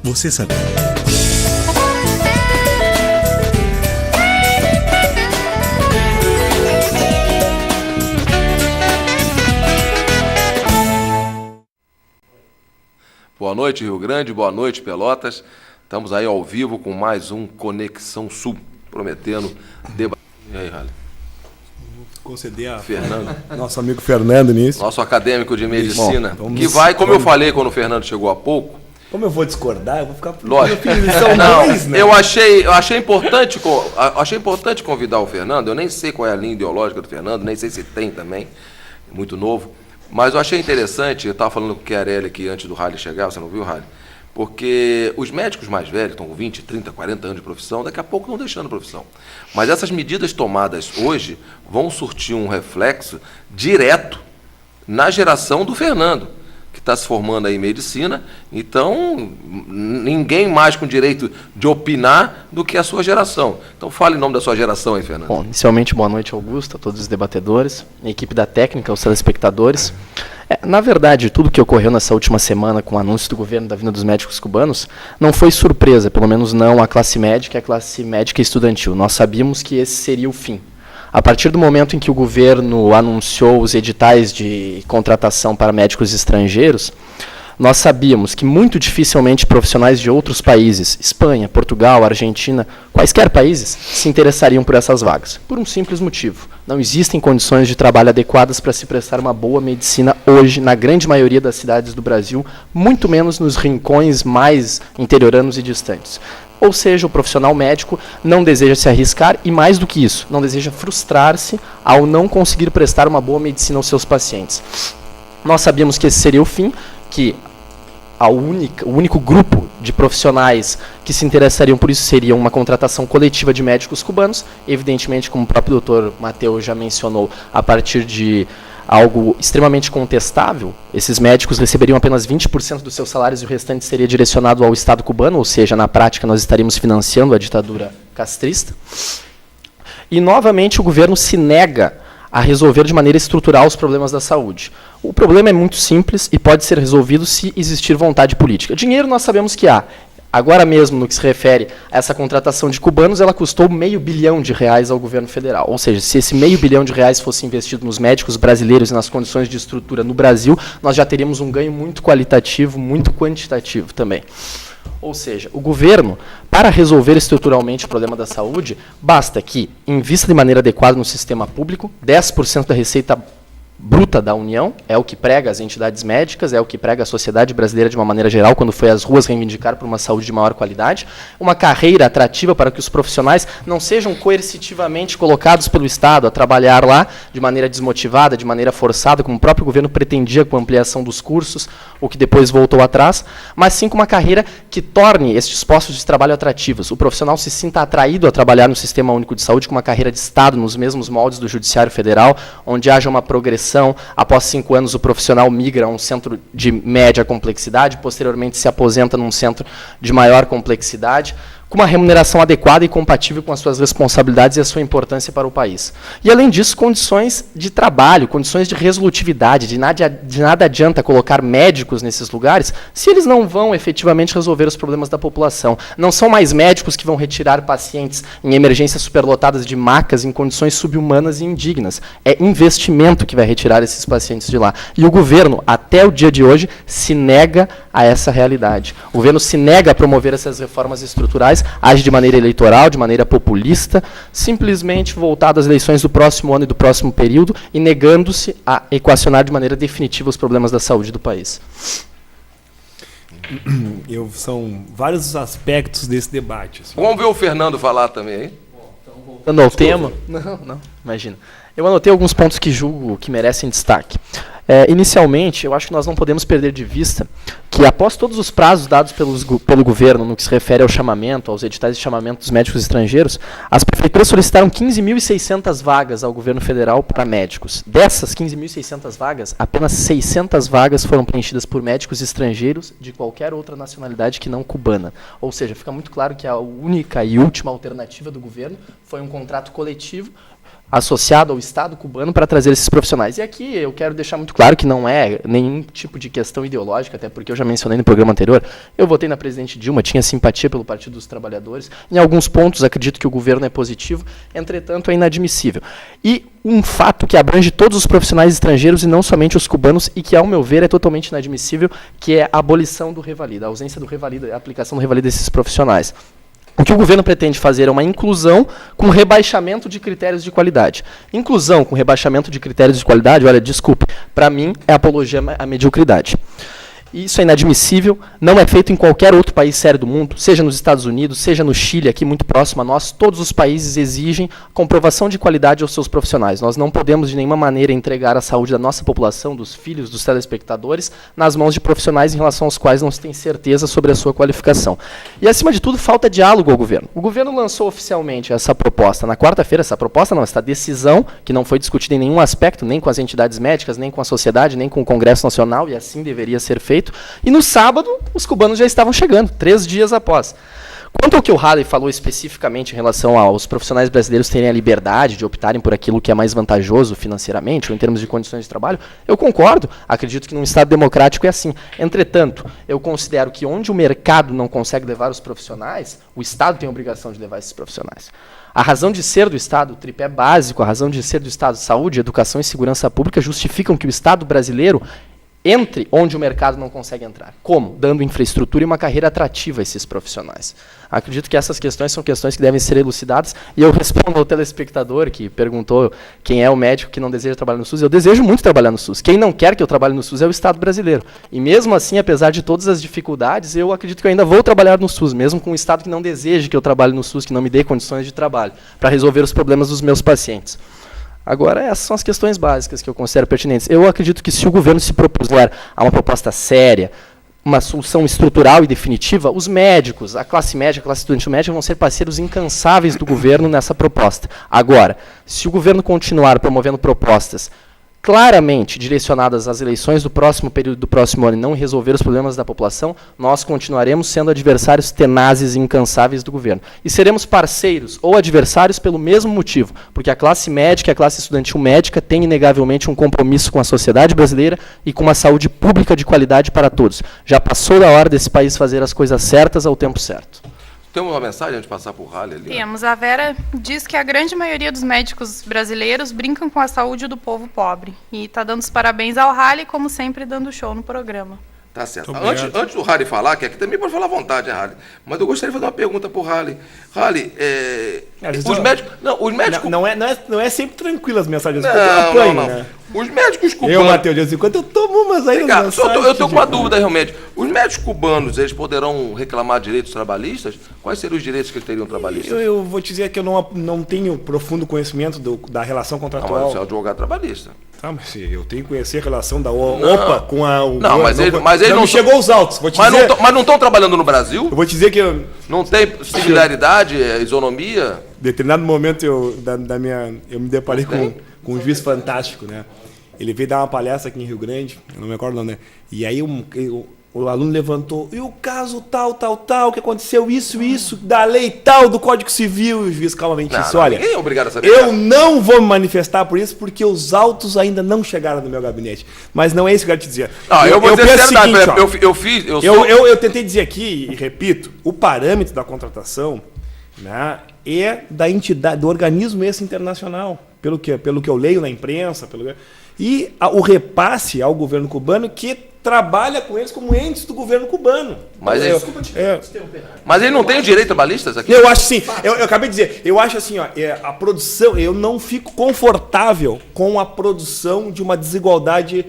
você sabia? Boa noite, Rio Grande, boa noite, Pelotas. Estamos aí ao vivo com mais um Conexão Sul, prometendo debater. E aí, Rally? Conceder a Fernando. Nosso amigo Fernando nisso. Nosso acadêmico de medicina. Bom, que vai, como eu falei quando o Fernando chegou há pouco. Como eu vou discordar, eu vou ficar... Lógico. Não, eu achei importante convidar o Fernando. Eu nem sei qual é a linha ideológica do Fernando, nem sei se tem também. É muito novo. Mas eu achei interessante, eu estava falando com o Chiarelli aqui antes do Rally chegar, você não viu, Rally? Porque os médicos mais velhos, estão com 20, 30, 40 anos de profissão, daqui a pouco estão deixando a profissão. Mas essas medidas tomadas hoje vão surtir um reflexo direto na geração do Fernando, que está se formando aí em medicina. Então, ninguém mais com direito de opinar do que a sua geração. Então, fale em nome da sua geração aí, Fernando. Bom, inicialmente, boa noite, Augusto, a todos os debatedores, a equipe da técnica, os telespectadores. Na verdade, tudo que ocorreu nessa última semana com o anúncio do governo da vinda dos médicos cubanos não foi surpresa, pelo menos não a classe médica e a classe médica estudantil. Nós sabíamos que esse seria o fim. A partir do momento em que o governo anunciou os editais de contratação para médicos estrangeiros, nós sabíamos que muito dificilmente profissionais de outros países, Espanha, Portugal, Argentina, quaisquer países, se interessariam por essas vagas. Por um simples motivo. Não existem condições de trabalho adequadas para se prestar uma boa medicina hoje, na grande maioria das cidades do Brasil, muito menos nos rincões mais interioranos e distantes. Ou seja, o profissional médico não deseja se arriscar e, mais do que isso, não deseja frustrar-se ao não conseguir prestar uma boa medicina aos seus pacientes. Nós sabíamos que esse seria o fim, que o único grupo de profissionais que se interessariam por isso seria uma contratação coletiva de médicos cubanos, evidentemente, como o próprio doutor Mateus já mencionou, a partir de algo extremamente contestável. Esses médicos receberiam apenas 20% dos seus salários e o restante seria direcionado ao Estado cubano, ou seja, na prática nós estaríamos financiando a ditadura castrista. E, novamente, o governo se nega a resolver de maneira estrutural os problemas da saúde. O problema é muito simples e pode ser resolvido se existir vontade política. Dinheiro nós sabemos que há. Agora mesmo, no que se refere a essa contratação de cubanos, ela custou R$500 bilhão ao governo federal. Ou seja, se esse R$500 bilhão fosse investido nos médicos brasileiros e nas condições de estrutura no Brasil, nós já teríamos um ganho muito qualitativo, muito quantitativo também. Ou seja, o governo, para resolver estruturalmente o problema da saúde, basta que invista de maneira adequada no sistema público, 10% da receita bruta da União, é o que prega as entidades médicas, é o que prega a sociedade brasileira de uma maneira geral, quando foi às ruas reivindicar por uma saúde de maior qualidade, uma carreira atrativa para que os profissionais não sejam coercitivamente colocados pelo Estado a trabalhar lá de maneira desmotivada, de maneira forçada, como o próprio governo pretendia com a ampliação dos cursos, o que depois voltou atrás, mas sim com uma carreira que torne estes postos de trabalho atrativos. O profissional se sinta atraído a trabalhar no Sistema Único de Saúde com uma carreira de Estado, nos mesmos moldes do Judiciário Federal, onde haja uma progressão. Após 5 anos, o profissional migra a um centro de média complexidade, posteriormente se aposenta num centro de maior complexidade, com uma remuneração adequada e compatível com as suas responsabilidades e a sua importância para o país. E, além disso, condições de trabalho, condições de resolutividade. De nada adianta colocar médicos nesses lugares se eles não vão efetivamente resolver os problemas da população. Não são mais médicos que vão retirar pacientes em emergências superlotadas de macas em condições subhumanas e indignas. É investimento que vai retirar esses pacientes de lá. E o governo, até o dia de hoje, se nega a essa realidade. O governo se nega a promover essas reformas estruturais, age de maneira eleitoral, de maneira populista, simplesmente voltado às eleições do próximo ano e do próximo período e negando-se a equacionar de maneira definitiva os problemas da saúde do país. São vários os aspectos desse debate. Assim. Vamos ver o Fernando falar também, hein? Voltando ao tema. Não, imagina. Eu anotei alguns pontos que julgo que merecem destaque. Inicialmente, eu acho que nós não podemos perder de vista que, após todos os prazos dados pelo governo no que se refere ao chamamento, aos editais de chamamento dos médicos estrangeiros, as prefeituras solicitaram 15.600 vagas ao governo federal para médicos. Dessas 15.600 vagas, apenas 600 vagas foram preenchidas por médicos estrangeiros de qualquer outra nacionalidade que não cubana. Ou seja, fica muito claro que a única e última alternativa do governo foi um contrato coletivo associado ao Estado cubano para trazer esses profissionais. E aqui eu quero deixar muito claro que não é nenhum tipo de questão ideológica, até porque eu já mencionei no programa anterior, eu votei na presidente Dilma, tinha simpatia pelo Partido dos Trabalhadores, em alguns pontos acredito que o governo é positivo, entretanto é inadmissível. E um fato que abrange todos os profissionais estrangeiros e não somente os cubanos, e que, ao meu ver, é totalmente inadmissível, que é a abolição do revalida, a ausência do revalida, a aplicação do revalida desses profissionais. O que o governo pretende fazer é uma inclusão com rebaixamento de critérios de qualidade. Inclusão com rebaixamento de critérios de qualidade, olha, desculpe, para mim é apologia à mediocridade. Isso é inadmissível, não é feito em qualquer outro país sério do mundo, seja nos Estados Unidos, seja no Chile, aqui muito próximo a nós, todos os países exigem comprovação de qualidade aos seus profissionais. Nós não podemos de nenhuma maneira entregar a saúde da nossa população, dos filhos, dos telespectadores, nas mãos de profissionais em relação aos quais não se tem certeza sobre a sua qualificação. E, acima de tudo, falta diálogo ao governo. O governo lançou oficialmente essa proposta na quarta-feira, essa decisão, que não foi discutida em nenhum aspecto, nem com as entidades médicas, nem com a sociedade, nem com o Congresso Nacional, e assim deveria ser feito. E no sábado, os cubanos já estavam chegando, 3 dias após. Quanto ao que o Halley falou especificamente em relação aos profissionais brasileiros terem a liberdade de optarem por aquilo que é mais vantajoso financeiramente ou em termos de condições de trabalho, eu concordo. Acredito que num Estado democrático é assim. Entretanto, eu considero que onde o mercado não consegue levar os profissionais, o Estado tem a obrigação de levar esses profissionais. A razão de ser do Estado, o tripé básico, a razão de ser do Estado, saúde, educação e segurança pública, justificam que o Estado brasileiro entre onde o mercado não consegue entrar. Como? Dando infraestrutura e uma carreira atrativa a esses profissionais. Acredito que essas questões são questões que devem ser elucidadas, e eu respondo ao telespectador que perguntou quem é o médico que não deseja trabalhar no SUS. Eu desejo muito trabalhar no SUS. Quem não quer que eu trabalhe no SUS é o Estado brasileiro. E mesmo assim, apesar de todas as dificuldades, eu acredito que eu ainda vou trabalhar no SUS, mesmo com um Estado que não deseje que eu trabalhe no SUS, que não me dê condições de trabalho, para resolver os problemas dos meus pacientes. Agora, essas são as questões básicas que eu considero pertinentes. Eu acredito que se o governo se propuser a uma proposta séria, uma solução estrutural e definitiva, os médicos, a classe médica, a classe estudantil médica vão ser parceiros incansáveis do governo nessa proposta. Agora, se o governo continuar promovendo propostas claramente direcionadas às eleições do próximo período do próximo ano e não resolver os problemas da população, nós continuaremos sendo adversários tenazes e incansáveis do governo. E seremos parceiros ou adversários pelo mesmo motivo, porque a classe médica e a classe estudantil médica têm inegavelmente um compromisso com a sociedade brasileira e com uma saúde pública de qualidade para todos. Já passou da hora desse país fazer as coisas certas ao tempo certo. Temos uma mensagem antes de passar por Halley ali? Temos. A Vera diz que a grande maioria dos médicos brasileiros brincam com a saúde do povo pobre. E está dando os parabéns ao Halley, como sempre, dando show no programa. Tá certo. Antes do Halley falar, que aqui também pode falar à vontade, né, Halley? Mas eu gostaria de fazer uma pergunta para o Halley. Halley, os médicos... Não é sempre tranquilo as mensagens. Não. Né? Os médicos cubanos... Eu, Matheus, de vez em quando eu tomo umas aí... Eu estou com uma dúvida, realmente. Os médicos cubanos, eles poderão reclamar direitos trabalhistas? Quais seriam os direitos que eles teriam trabalhistas? Eu vou te dizer que eu não tenho profundo conhecimento da relação contratual. Não, mas você é um advogado trabalhista. Ah, mas eu tenho que conhecer a relação da OPA com a... Não, mas ele não chegou aos autos. Vou te dizer, mas não estão trabalhando no Brasil? Eu vou te dizer que... Não tem similaridade, isonomia? Em determinado momento eu me deparei com um juiz fantástico, né? Ele veio dar uma palestra aqui em Rio Grande, eu não me recordo não, né? E aí o aluno levantou, e o caso tal, que aconteceu isso, da lei tal, do Código Civil, e o juiz calmamente disse, olha, ninguém é obrigado a saber. Eu não vou me manifestar por isso, porque os autos ainda não chegaram no meu gabinete. Mas não é isso que eu quero te dizer. Eu vou dizer a verdade, eu tentei dizer aqui, e repito, o parâmetro da contratação, né, é da entidade, do organismo esse internacional, pelo que eu leio na imprensa, e o repasse ao governo cubano que trabalha com eles como entes do governo cubano. Mas ele não tem o direito trabalhistas aqui? Eu acho sim. Eu acabei de dizer, eu acho assim, ó, a produção, eu não fico confortável com a produção de uma desigualdade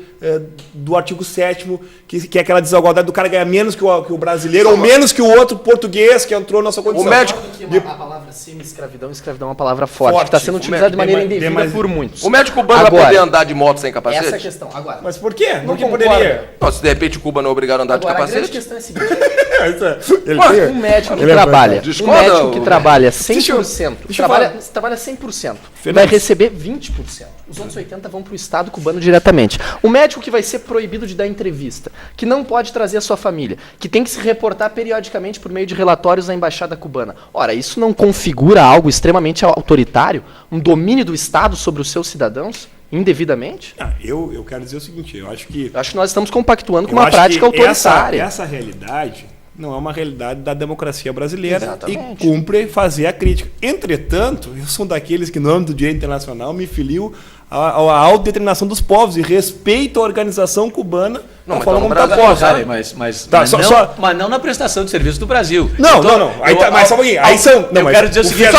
do artigo 7º, que é aquela desigualdade do cara ganhar menos que o brasileiro ou menos que o outro português que entrou na sua condição. O médico... A palavra semi-escravidão, escravidão é uma palavra forte, que está sendo utilizada de maneira indevida por muitos. O médico cubano vai poder andar de moto sem capacete? Essa é a questão. Agora, mas por quê? Não poderia. Não, se de repente Cuba não é obrigado a andar de Agora, a grande capacete. questão é a seguinte. Um médico que trabalha, Discorda, um médico que o- trabalha Deixa eu 100%, falar. trabalha 100%, Fernandes. vai receber 20%. Os outros 80% vão para o Estado cubano diretamente. O médico que vai ser proibido de dar entrevista, que não pode trazer a sua família, que tem que se reportar periodicamente por meio de relatórios à Embaixada Cubana. Ora, isso não configura algo extremamente autoritário? Um domínio do Estado sobre os seus cidadãos? Indevidamente? Eu quero dizer o seguinte, eu acho que... Eu acho que nós estamos compactuando com eu uma acho prática que autoritária. Essa realidade não é uma realidade da democracia brasileira. Exatamente. E cumpre fazer a crítica. Entretanto, eu sou daqueles que, no âmbito do direito internacional, me filio à autodeterminação dos povos e respeito à organização cubana Não, da mas forma tá no como está Brasil, posta. Cara, mas Tá, mas não na prestação de serviço do Brasil. Não, Então, não. Aí tá, mas só um pouquinho. Aí são. Não, eu mas quero dizer o seguinte, só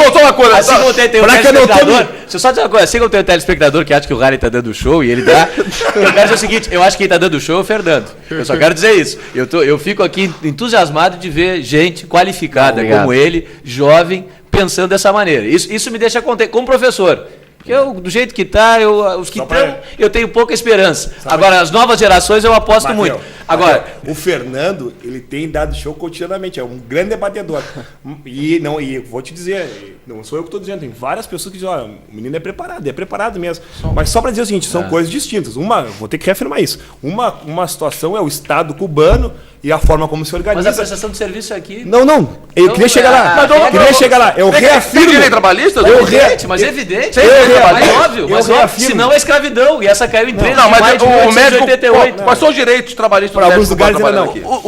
uma coisa, assim como tem um pra que eu não telespectador, tome- deixa eu só dizer uma coisa, assim como tem um telespectador que acha que o Rally tá dando show e ele dá, eu quero dizer o seguinte, eu acho que quem tá dando show é o Fernando. Eu só quero dizer isso. Eu fico aqui entusiasmado de ver gente qualificada Obrigado. como ele, jovem, pensando dessa maneira. Isso me deixa contente, como professor. Porque do jeito que tá, os que Só pra- estão, eu tenho pouca esperança. Agora, as novas gerações eu aposto Mateu, muito. Agora, Mateu, o Fernando, ele tem dado show continuamente, é um grande debatedor. E vou te dizer, não sou eu que estou dizendo, tem várias pessoas que dizem, olha, o menino é preparado mesmo. Mas só para dizer o seguinte, são coisas distintas. Vou ter que reafirmar isso. Uma situação é o Estado cubano e a forma como se mas organiza. a prestação de serviço aqui... Não, eu Então, queria chegar lá. Eu queria chegar lá. Eu Tem reafirmo. direito trabalhista? Eu Evidente, mas evidente. eu Mas reafirmo. óbvio, Eu mas óbvio. reafirmo. Senão é escravidão. E essa caiu em 13 Não, de mas maio de o médico. 1888. Quais são os direitos trabalhistas Para do alguns médico lugares trabalhando ainda não. aqui?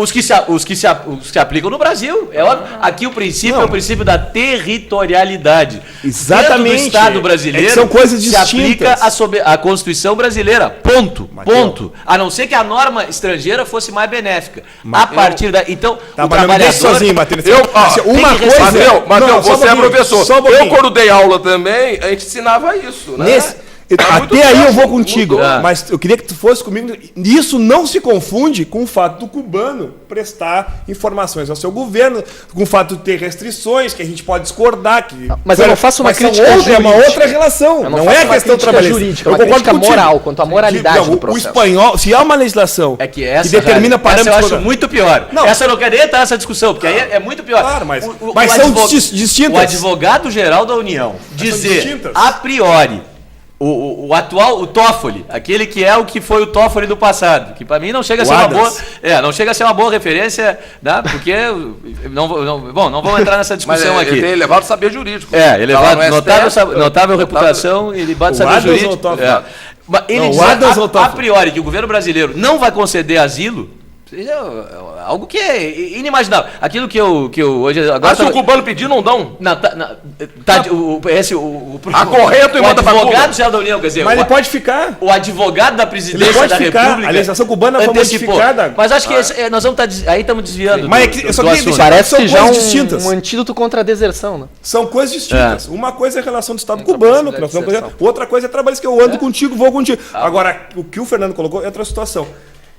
Os que se aplicam no Brasil. É óbvio. Aqui o princípio Não. é o princípio da territorialidade. Exatamente. Dentro do Estado brasileiro É que são coisas se aplica distintas. a Constituição brasileira. Ponto. Mateu. Ponto. A não ser que a norma estrangeira fosse mais benéfica. A partir da. Então, Tá, o mas não me deixa trabalhador. sozinho, Matheus. tem Uma que coisa. respeitar. Mateu, Não, só um você é pouquinho, professor. só um pouquinho. Eu, quando dei aula também, a gente ensinava isso, né? Há muito Até aí eu tempo, vou contigo, mudou. mas eu queria que tu fosse comigo. Isso não se confunde com o fato do cubano prestar informações ao seu governo, com o fato de ter restrições que a gente pode discordar. Mas eu não faço uma mas são crítica outra, é uma jurídica. outra relação. Eu Não, não é faço a uma questão crítica trabalhista. jurídica, Eu uma concordo crítica contigo. moral, quanto à moralidade Não, do processo. O espanhol, se há uma legislação É que essa, que determina essa parâmetros. eu acho muito pior. Não. Essa eu não quero nem entrar nessa discussão, porque aí é muito pior. Claro, mas são distintas. O advogado-geral da União dizer, distintas. a priori, o atual, o Toffoli, aquele que é o que foi o Toffoli do passado, que para mim não chega a ser uma boa, não chega a ser uma boa referência, né? Porque não vamos entrar nessa Mas discussão ele aqui. tem elevado saber jurídico. Elevado, Tá lá no STF, notável reputação, ele bate O saber Adams ou jurídico. o Toffoli? Mas ele Não, o dizer Adams ou o a Toffoli? priori que o governo brasileiro não vai conceder asilo, é algo que é inimaginável. Aquilo que eu hoje agora Mas se o cubano pedir, não dão. Acorrenta e manda pra Cuba. advogado-geral da União, quer dizer, Mas ele pode ficar. o advogado da Ele presidência pode da ficar. República A legislação cubana foi antecipou. modificada. Mas acho que nós vamos aí estamos desviando Mas é do, que eu do só queria assunto. deixar- Parece São que já coisas distintas. um antídoto contra a deserção, né? São coisas distintas. Uma coisa é a relação do Estado Contra a cubano, que nós possibilidade vamos de fazer. Outra coisa é trabalhista, que eu ando contigo, vou contigo. Agora, o que o Fernando colocou é outra situação.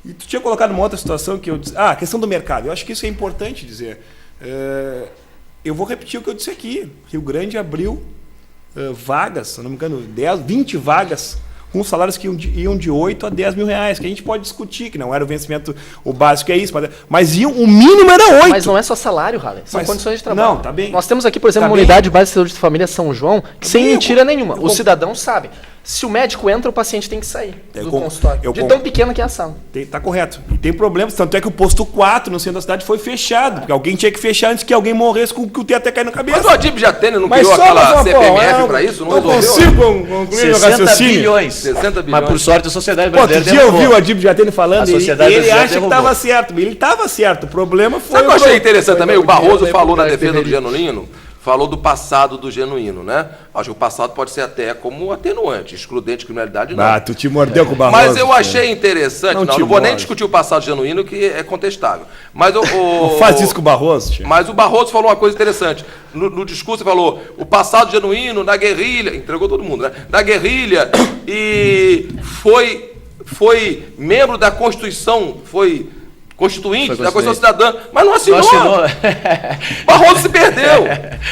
E tu tinha colocado uma outra situação que eu disse. A questão do mercado. Eu acho que isso é importante dizer. Eu vou repetir o que eu disse aqui. Rio Grande abriu vagas, se não me engano, 20 vagas com salários que iam de 8 a 10 mil reais, que a gente pode discutir, que não era o vencimento, o básico é isso, mas o mínimo era 8. Mas não é só salário, Raleigh. São Mas- condições de trabalho. não, tá bem. Nós temos aqui, por exemplo, Tá uma bem. unidade básica de saúde de família São João, que sem bem, mentira nenhuma, eu os cidadãos sabem. Se o médico entra, o paciente tem que sair do consultório. De tão pequena que é a sala. Tá correto. E tem problemas, tanto é que o posto 4 no centro da cidade foi fechado, porque alguém tinha que fechar antes que alguém morresse com o que o teto até cair na cabeça. Mas o Adib Jatene não Mas criou só aquela uma CPMF pra isso? Não resolveu? consigo concluir o 60 raciocínio. bilhões. 60 bilhões. Mas por sorte a sociedade Pô, outro brasileira dia eu derrubou. vi o Adib Jatene falando A e sociedade ele brasileira acha que derrubou. estava certo. Ele estava certo. O problema foi... Sabe o que eu achei interessante também? O Barroso dinheiro, falou na vai defesa do perder. Genuíno, falou do passado do Genuíno, né? Acho que o passado pode ser até como atenuante, excludente de criminalidade, não. Ah, tu te mordeu com o Barroso. Mas eu achei interessante, Não não te vou nem morde. discutir o passado genuíno, que é contestável. Mas Não faz isso com o Barroso, tia. Mas o Barroso falou uma coisa interessante. No discurso ele falou, o passado genuíno na guerrilha, entregou todo mundo, né? Na guerrilha, e foi membro da Constituição, foi constituinte da Constituição Cidadã, mas não assinou. Barroso se perdeu.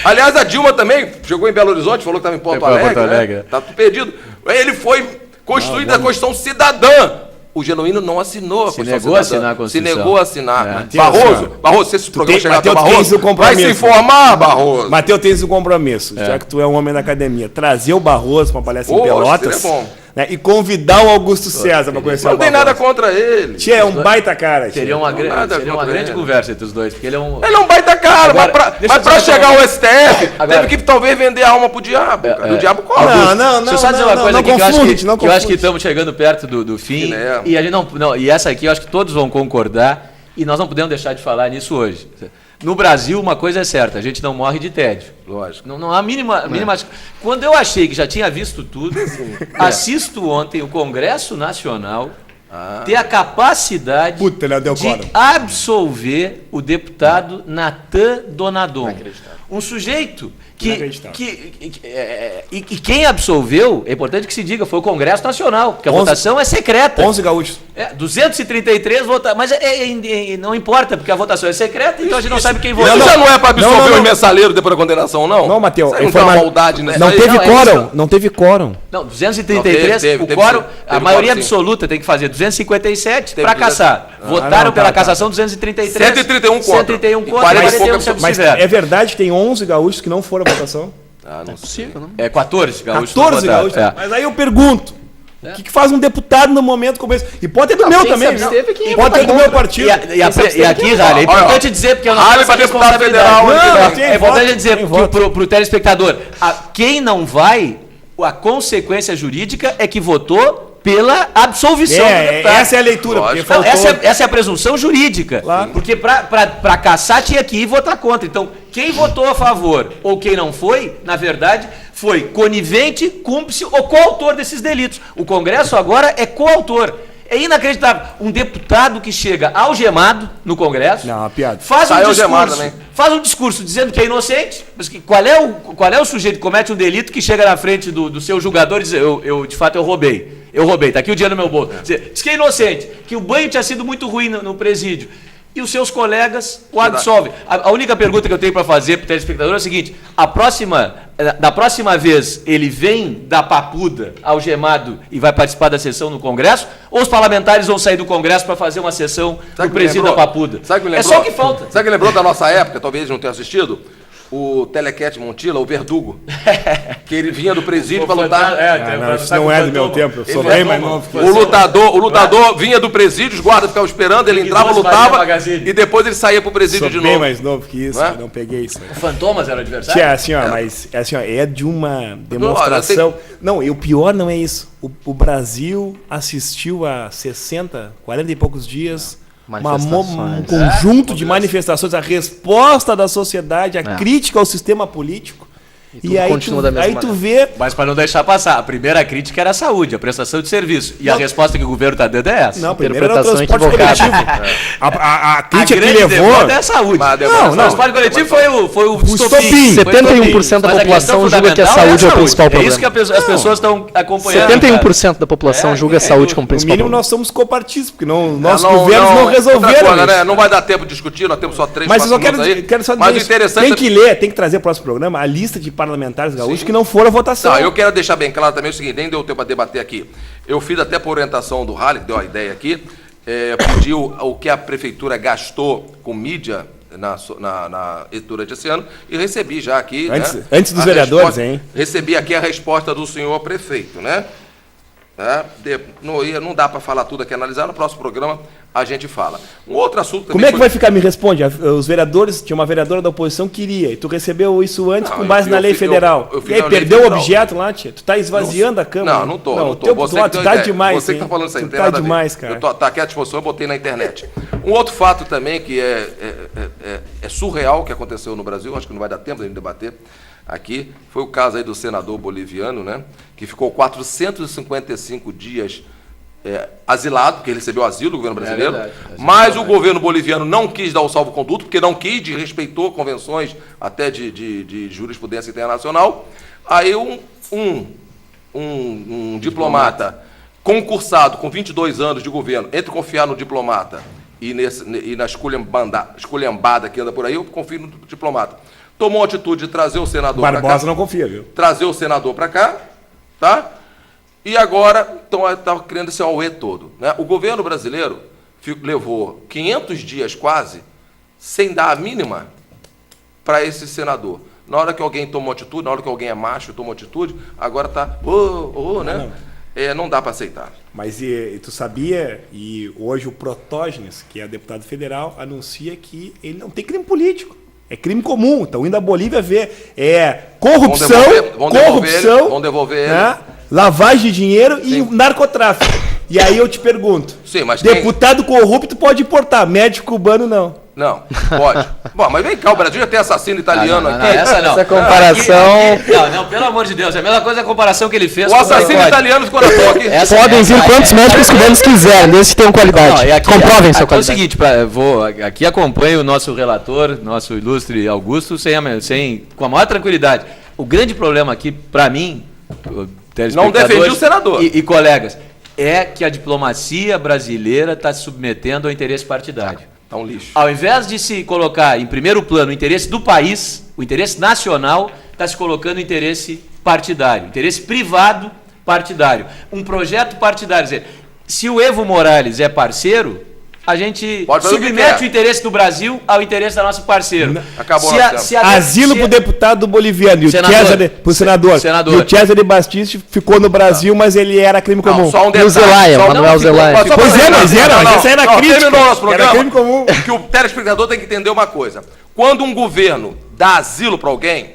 Aliás, a Dilma também chegou em Belo Horizonte, falou que estava em Porto Foi pra Alegre. Porto Alegre. Né? Tá tudo perdido. Ele foi constituído da Constituição Cidadã. o Genuíno não assinou a Se Constituição negou a Cidadã. assinar a Constituição. Se negou a assinar. Mateus, Barroso, se esse programa tem- chegar até o Mateus, tens o Barroso, vai compromisso. se informar, Barroso. Mateus, tens o compromisso, já que tu é um homem da academia, trazer o Barroso para uma palestra em Poxa, Pelotas, seria bom. né, e convidar o Augusto César para conhecer Não o tem Barroso. nada contra ele. Tia, é um baita cara. tia. Seria uma, nada seria uma contra grande ele. conversa entre os dois, porque ele é um... Ele é um baita cara, Agora, deixa mas eu pra só chegar falar- ao STF, Agora- teve que talvez vender a alma pro diabo, cara. E o diabo cobra. Não, Deixa eu só dizer uma coisa aqui que eu acho que, não que eu acho que confunde. estamos chegando perto do fim. Sim, né? E a gente não, e essa aqui eu acho que todos vão concordar. E nós não podemos deixar de falar nisso hoje. No Brasil, uma coisa é certa: a gente não morre de tédio. Lógico. Não há a mínima. Quando eu achei que já tinha visto tudo, assisto ontem o Congresso Nacional ter a capacidade Puta, ele deu de quórum. absolver o deputado Natan Donadon. Um sujeito Inacreditável. e quem absolveu, é importante que se diga, foi o Congresso Nacional, porque a 11 votação é secreta. 11 gaúchos. 233 votaram, mas não importa, porque a votação é secreta, então a gente não sabe quem votou. Isso já não é pra absolver Não, não. os mensaleiros depois da condenação, não? Não, Mateus, Isso aí não tem uma informa- maldade nisso Não aí? teve Não, é quórum, isso. não teve quórum. Não, 233, Não, teve o quórum, sim. a Teve maioria quórum, sim. absoluta tem que fazer 257 Teve para 200. caçar. Votaram não, pela tá. cassação 233. 131 contra. 131 E contra, 40 e 41 pouco se Mas abstiveram. é verdade que tem 11 gaúchos que não foram à votação? Ah, não sei. É 14 gaúchos. 14 não votaram. gaúchos. É. Mas aí eu pergunto, o que faz um deputado no momento como esse? E pode ter do meu quem também, se absteve, quem viu? Pode ter do meu partido. E aqui, Rally, é importante dizer, porque eu não Rally tenho essa pra deputado responsabilidade. federal, Não, tem tem É importante voto, dizer tem que voto. pro telespectador, quem não vai, a consequência jurídica é que votou pela absolvição do deputado. Essa é a leitura. Porque Lógico. Não, faltou... essa é a presunção jurídica. Claro. Porque para caçar tinha que ir votar contra. Então, quem votou a favor ou quem não foi, na verdade, foi conivente, cúmplice ou coautor desses delitos. O Congresso agora é coautor. É inacreditável. Um deputado que chega algemado no Congresso, Não, uma piada. faz um Sai algemado discurso, também. faz um discurso dizendo que é inocente, mas qual é o sujeito que comete um delito que chega na frente do seu julgador e diz, de fato eu roubei. Eu roubei, tá aqui o dinheiro no meu bolso. Diz que é inocente, que o banho tinha sido muito ruim no presídio. E os seus colegas o absolvem. A única pergunta que eu tenho para fazer para o telespectador é a seguinte: da próxima vez ele vem da papuda algemado e vai participar da sessão no Congresso? Ou os parlamentares vão sair do Congresso para fazer uma sessão Sabe no que me presídio da lembrou? papuda? Sabe que me É lembrou? só o que falta. Sabe que lembrou da nossa época, talvez não tenha assistido? O Telequete Montila, o Verdugo. Que ele vinha do presídio para lutar. Não, isso não é do meu tempo, eu sou Ele bem é mais novo. novo que O você. lutador vinha do presídio, os guardas ficavam esperando, ele entrava, Doce Maria lutava Magazine. e depois ele saía pro presídio Sou de bem novo. mais novo que isso, Não é? eu não peguei isso. O Fantomas era o adversário? Tia, assim, ó, mas é assim, ó, é de uma demonstração. Não, e o pior não é isso. O Brasil assistiu a 60, 40 e poucos dias um Manifestações. conjunto de manifestações, a resposta da sociedade, a É. crítica ao sistema político. E tudo aí continua da mesma aí tu maneira. vê. Mas para não deixar passar, a primeira crítica era a saúde, a prestação de serviço. E a resposta que o governo está dando é essa. Não, primeiro era o Interpretação transporte equivocada. coletivo. A A crítica que grande levou. demanda é a saúde. Mas a O demanda- transporte coletivo foi o estopim. 71% da Mas a população questão julga que a fundamental saúde é o principal É isso problema. que as pessoas estão acompanhando. 71% da população julga a saúde como No principal mínimo problema. nós somos copartistas, porque nossos Não, governos não outra resolveram coisa, isso. né? Não vai dar tempo de discutir, nós temos só 3, Mas eu só 4 minutos aí. quero só dizer Mas o isso. interessante Tem que ler, tem que trazer para o próximo programa a lista de parlamentares gaúchos que não foram à votação. Não, eu quero deixar bem claro também o seguinte, nem deu tempo para debater aqui. Eu fiz até por orientação do Rally, que deu a ideia aqui, pediu o que a prefeitura gastou com mídia durante esse ano e recebi já aqui. Antes dos a vereadores, resposta- hein? Recebi aqui a resposta do senhor prefeito, né? Não dá para falar tudo aqui, analisar. No próximo programa a gente fala. Um outro assunto também. Como é que vai ficar? Me responde. Os vereadores, tinha uma vereadora da oposição que queria, e tu recebeu isso antes Não, com base eu na lei fiz- federal. eu fiz E aí na lei perdeu o federal. objeto lá, tia? Tu tá esvaziando a Câmara. Não, não tô. Não, Não tô. teu, Você tu que tem tá ideia. demais, Você que hein? tá falando isso aí, Tu não tem tá nada a ver. demais, cara. Tá aqui à disposição, eu botei na internet. Um outro fato também que é surreal que aconteceu no Brasil, acho que não vai dar tempo de a gente debater aqui, foi o caso aí do senador boliviano, né? Que ficou 455 dias asilado, porque ele recebeu asilo do governo brasileiro, verdade. mas o governo boliviano não quis dar o salvo-conduto, porque não quis, respeitou convenções até de jurisprudência internacional. Aí um diplomata concursado com 22 anos de governo, entre confiar no diplomata e na esculhambada que anda por aí, eu confio no diplomata. Tomou a atitude de trazer o senador para cá. Barbosa não confia, viu? Trazer o senador para cá, tá? E agora estão criando esse auê todo. Né? O governo brasileiro levou 500 dias quase sem dar a mínima para esse senador. Na hora que alguém tomou atitude, na hora que alguém é macho e tomou atitude, agora está, né? Não dá para aceitar. Mas e tu sabia, e hoje o Protógenes, que é deputado federal, anuncia que ele não tem crime político. É crime comum. Então, indo à Bolívia ver corrupção, vão devolver ele. Né? Lavagem de dinheiro e narcotráfico. E aí eu te pergunto, sim, mas deputado corrupto pode importar, médico cubano não. Não, pode. Bom, mas vem cá, o Brasil já tem assassino italiano aqui. Essa comparação... Não, pelo amor de Deus, é a mesma coisa a comparação que ele fez. O assassino italiano ficou na toa aqui. Podem vir quantos médicos cubanos quiserem, desde que tenham qualidade. Comprovem sua qualidade. É o seguinte, aqui acompanho o nosso relator, nosso ilustre Augusto, com a maior tranquilidade. O grande problema aqui, para mim, não defendi o senador. E colegas, é que a diplomacia brasileira está se submetendo ao interesse partidário. Tá um lixo. Ao invés de se colocar em primeiro plano o interesse do país, o interesse nacional, está se colocando o interesse partidário, interesse privado partidário. Um projeto partidário. Quer dizer, se o Evo Morales é parceiro, a gente submete o interesse do Brasil ao interesse da nosso parceiro. Acabou. Asilo para o deputado boliviano. E o senador. E o Cesare Battisti ficou no Brasil, mas ele era crime comum. Só um detalhe. E o Zelaya, Manuel Zelaya. Pois é, mas essa era a crítica. Terminou nosso programa. Era crime comum. Que o telespectador tem que entender uma coisa. Quando um governo dá asilo para alguém,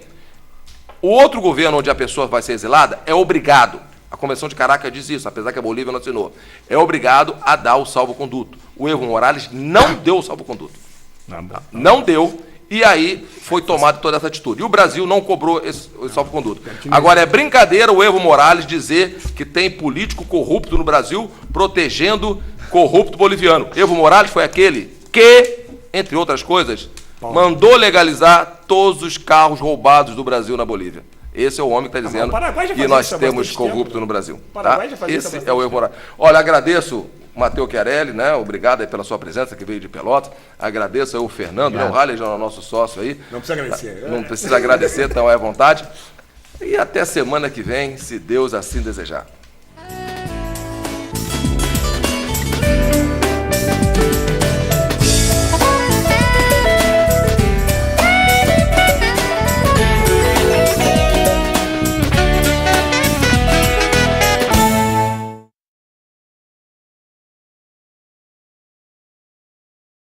o outro governo onde a pessoa vai ser exilada é obrigado. A Convenção de Caracas diz isso, apesar que a Bolívia não assinou. É obrigado a dar o salvo-conduto. O Evo Morales não deu o salvo-conduto. Não deu, e aí foi tomada toda essa atitude. E o Brasil não cobrou o salvo-conduto. Agora, é brincadeira o Evo Morales dizer que tem político corrupto no Brasil protegendo corrupto boliviano. Evo Morales foi aquele que, entre outras coisas, mandou legalizar todos os carros roubados do Brasil na Bolívia. Esse é o homem que está dizendo que nós temos corrupto no Brasil. Tá? Esse é o Evo Morales. Olha, agradeço o Matteo Chiarelli, né? Obrigado aí pela sua presença, que veio de Pelotas. Agradeço aí o Fernando, né? O Halley já é o nosso sócio aí. Não precisa agradecer. Não precisa agradecer, então é à vontade. E até semana que vem, se Deus assim desejar.